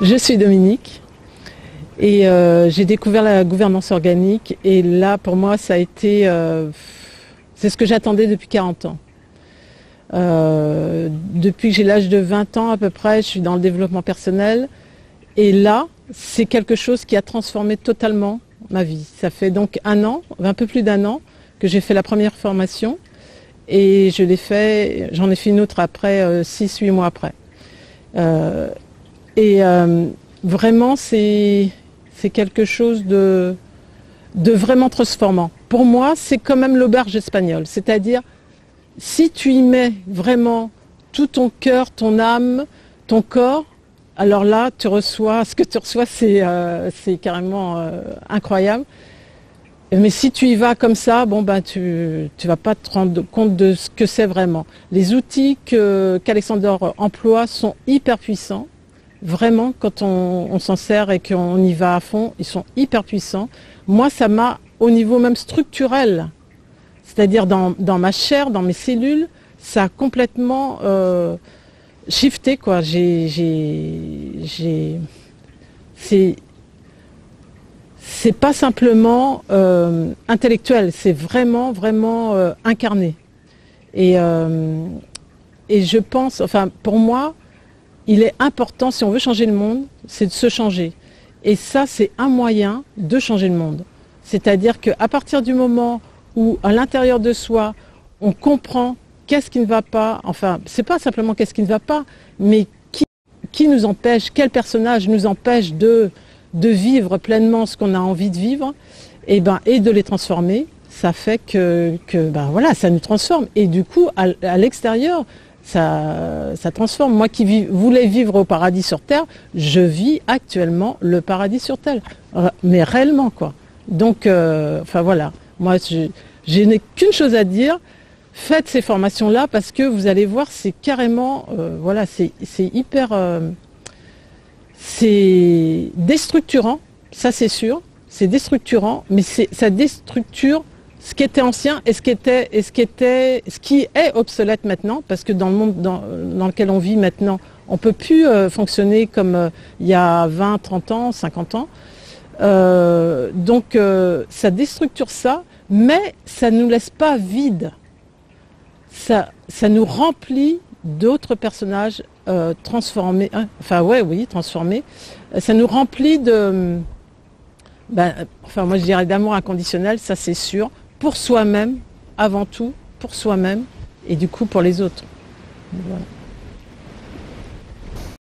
Je suis Dominique et j'ai découvert la gouvernance organique et là pour moi ça a été, c'est ce que j'attendais depuis 40 ans. Depuis que j'ai l'âge de 20 ans à peu près, je suis dans le développement personnel et là c'est quelque chose qui a transformé totalement ma vie. Ça fait donc un peu plus d'un an que j'ai fait la première formation et j'en ai fait une autre après, 6-8 mois après. Vraiment, c'est quelque chose de vraiment transformant. Pour moi, c'est quand même l'auberge espagnole. C'est-à-dire, si tu y mets vraiment tout ton cœur, ton âme, ton corps, alors là, ce que tu reçois, c'est carrément incroyable. Mais si tu y vas comme ça, tu vas pas te rendre compte de ce que c'est vraiment. Les outils qu'Alexander emploie sont hyper puissants. Vraiment, quand on s'en sert et qu'on y va à fond, ils sont hyper puissants. Moi, ça m'a, au niveau même structurel, c'est-à-dire dans ma chair, dans mes cellules, ça a complètement shifté, quoi. C'est pas simplement intellectuel, c'est vraiment incarné. Et je pense, enfin, pour moi, il est important, si on veut changer le monde, c'est de se changer. Et ça, c'est un moyen de changer le monde. C'est-à-dire qu'à partir du moment où, à l'intérieur de soi, on comprend qu'est-ce qui ne va pas, enfin, c'est pas simplement qu'est-ce qui ne va pas, mais qui nous empêche, quel personnage nous empêche de vivre pleinement ce qu'on a envie de vivre, et de les transformer, ça fait que ça nous transforme. Et du coup, à l'extérieur, ça transforme. Moi qui voulais vivre au paradis sur Terre, je vis actuellement le paradis sur Terre. Mais réellement, quoi. Donc, voilà. Moi, je n'ai qu'une chose à dire. Faites ces formations-là parce que vous allez voir, c'est carrément, c'est hyper... c'est déstructurant, ça c'est sûr. C'est déstructurant, mais ça déstructure ce qui était ancien et ce qui est obsolète maintenant, parce que dans le monde dans lequel on vit maintenant, on ne peut plus fonctionner comme il y a 20, 30 ans, 50 ans. Donc ça déstructure ça, mais ça ne nous laisse pas vides. Ça nous remplit d'autres personnages transformés. Transformés. Ça nous remplit de... moi je dirais d'amour inconditionnel, ça c'est sûr. Pour soi-même, avant tout, pour soi-même, et du coup pour les autres. Voilà.